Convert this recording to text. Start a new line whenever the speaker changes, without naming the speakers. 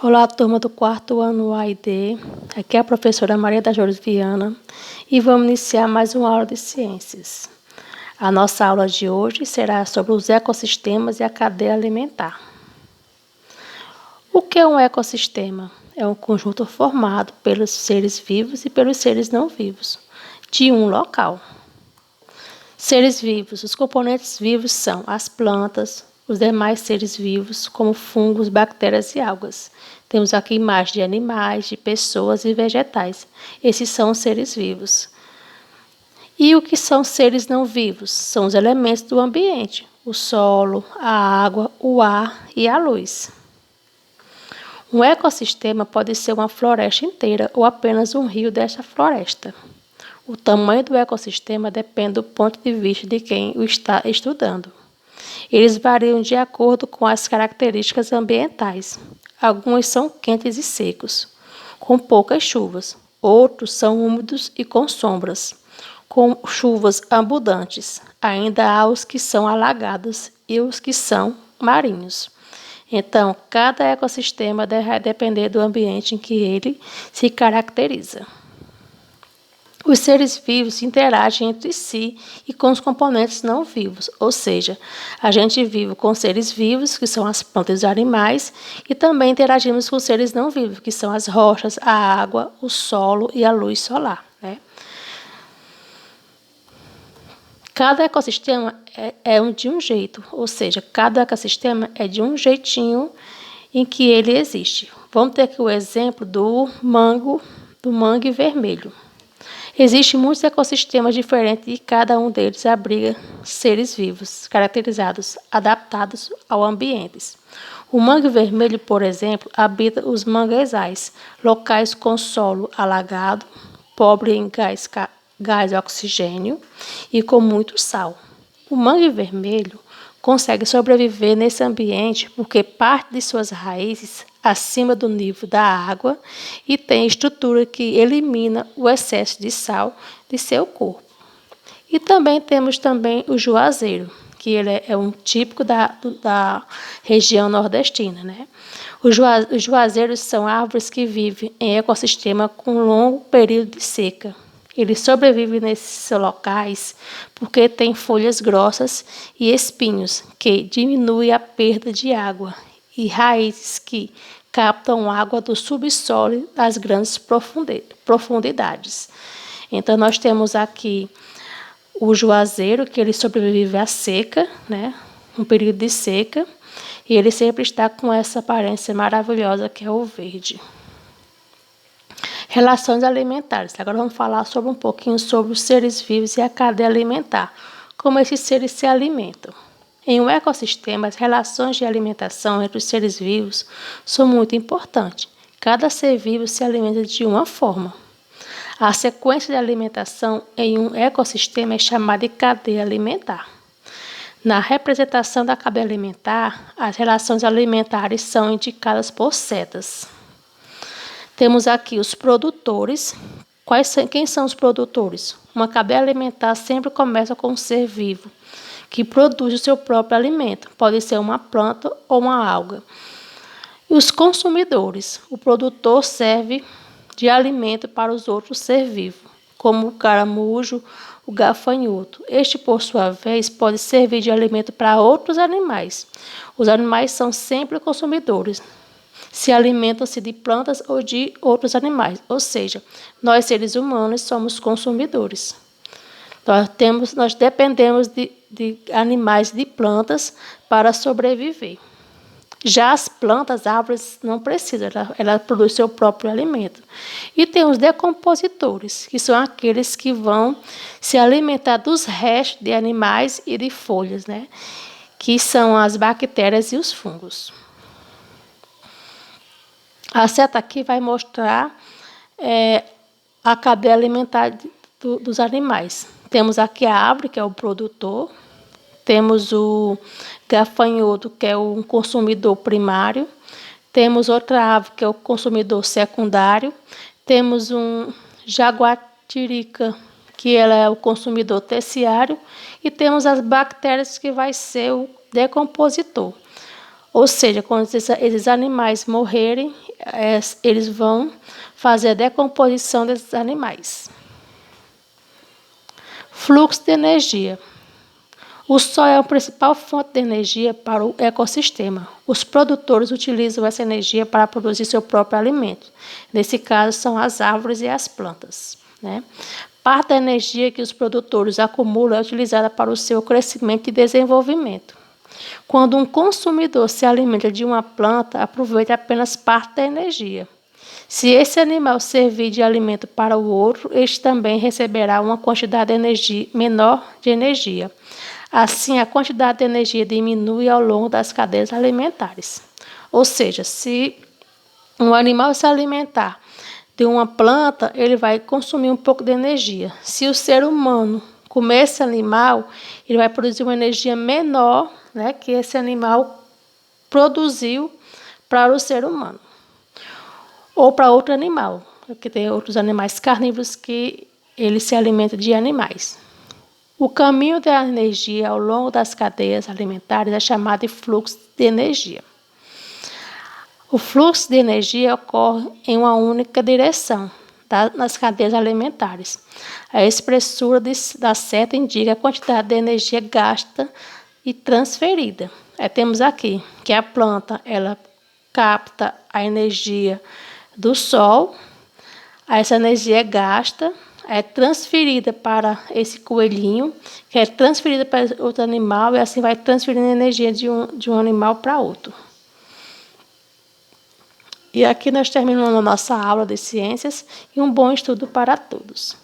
Olá, turma do quarto ano A e D. Aqui é a professora Maria da Jores Viana e vamos iniciar mais uma aula de ciências. A nossa aula de hoje será sobre os ecossistemas e a cadeia alimentar. O que é um ecossistema? É um conjunto formado pelos seres vivos e pelos seres não vivos de um local. Seres vivos. Os componentes vivos são as plantas, os demais seres vivos, como fungos, bactérias e algas. Temos aqui imagens de animais, de pessoas e vegetais. Esses são os seres vivos. E o que são seres não vivos? São os elementos do ambiente: o solo, a água, o ar e a luz. Um ecossistema pode ser uma floresta inteira ou apenas um rio desta floresta. O tamanho do ecossistema depende do ponto de vista de quem o está estudando. Eles variam de acordo com as características ambientais. Alguns são quentes e secos, com poucas chuvas. Outros são úmidos e com sombras, com chuvas abundantes. Ainda há os que são alagados e os que são marinhos. Então, cada ecossistema deve depender do ambiente em que ele se caracteriza. Os seres vivos interagem entre si e com os componentes não vivos, ou seja, a gente vive com seres vivos, que são as plantas e os animais, e também interagimos com seres não vivos, que são as rochas, a água, o solo e a luz solar, né? Cada ecossistema é de um jeito, ou seja, cada ecossistema é de um jeitinho em que ele existe. Vamos ter aqui o exemplo do mangue vermelho. Existem muitos ecossistemas diferentes e cada um deles abriga seres vivos, caracterizados, adaptados ao ambiente. O mangue vermelho, por exemplo, habita os manguezais, locais com solo alagado, pobre em gás e oxigênio e com muito sal. O mangue vermelho consegue sobreviver nesse ambiente porque parte de suas raízes acima do nível da água e tem estrutura que elimina o excesso de sal de seu corpo. E também temos o juazeiro, que ele é um típico da região nordestina, né? Os juazeiros são árvores que vivem em ecossistema com longo período de seca. Eles sobrevivem nesses locais porque têm folhas grossas e espinhos que diminuem a perda de água e raízes que captam água do subsolo das grandes profundidades. Então, nós temos aqui o juazeiro, que ele sobrevive à seca, né? Um período de seca, e ele sempre está com essa aparência maravilhosa que é o verde. Relações alimentares. Agora vamos falar um pouquinho sobre os seres vivos e a cadeia alimentar. Como esses seres se alimentam. Em um ecossistema, as relações de alimentação entre os seres vivos são muito importantes. Cada ser vivo se alimenta de uma forma. A sequência de alimentação em um ecossistema é chamada de cadeia alimentar. Na representação da cadeia alimentar, as relações alimentares são indicadas por setas. Temos aqui os produtores. Quem são os produtores? Uma cadeia alimentar sempre começa com um ser vivo, que produz o seu próprio alimento. Pode ser uma planta ou uma alga. E os consumidores. O produtor serve de alimento para os outros seres vivos, como o caramujo, o gafanhoto. Este, por sua vez, pode servir de alimento para outros animais. Os animais são sempre consumidores. Se alimentam-se de plantas ou de outros animais, ou seja, nós seres humanos somos consumidores. Nós dependemos de animais, de plantas para sobreviver. Já as plantas, árvores, não precisam, ela produz seu próprio alimento. E tem os decompositores, que são aqueles que vão se alimentar dos restos de animais e de folhas, né? Que são as bactérias e os fungos. A seta aqui vai mostrar a cadeia alimentar dos animais. Temos aqui a árvore, que é o produtor. Temos o gafanhoto, que é um consumidor primário. Temos outra ave, que é o consumidor secundário. Temos um jaguatirica, que ela é o consumidor terciário. E temos as bactérias, que vai ser o decompositor. Ou seja, quando esses animais morrerem, eles vão fazer a decomposição desses animais. Fluxo de energia. O sol é a principal fonte de energia para o ecossistema. Os produtores utilizam essa energia para produzir seu próprio alimento. Nesse caso, são as árvores e as plantas, né? Parte da energia que os produtores acumulam é utilizada para o seu crescimento e desenvolvimento. Quando um consumidor se alimenta de uma planta, aproveita apenas parte da energia. Se esse animal servir de alimento para o outro, este também receberá uma quantidade de energia menor de energia. Assim, a quantidade de energia diminui ao longo das cadeias alimentares. Ou seja, se um animal se alimentar de uma planta, ele vai consumir um pouco de energia. Se o ser humano comer esse animal, ele vai produzir uma energia menor, né, que esse animal produziu para o ser humano. Ou para outro animal, porque tem outros animais carnívoros que eles se alimentam de animais. O caminho da energia ao longo das cadeias alimentares é chamado de fluxo de energia. O fluxo de energia ocorre em uma única direção nas cadeias alimentares. A espessura da seta indica a quantidade de energia gasta e transferida. Temos aqui que a planta ela capta a energia do sol, essa energia é gasta, é transferida para esse coelhinho, que é transferida para outro animal, e assim vai transferindo a energia de um animal para outro. E aqui nós terminamos a nossa aula de ciências e um bom estudo para todos.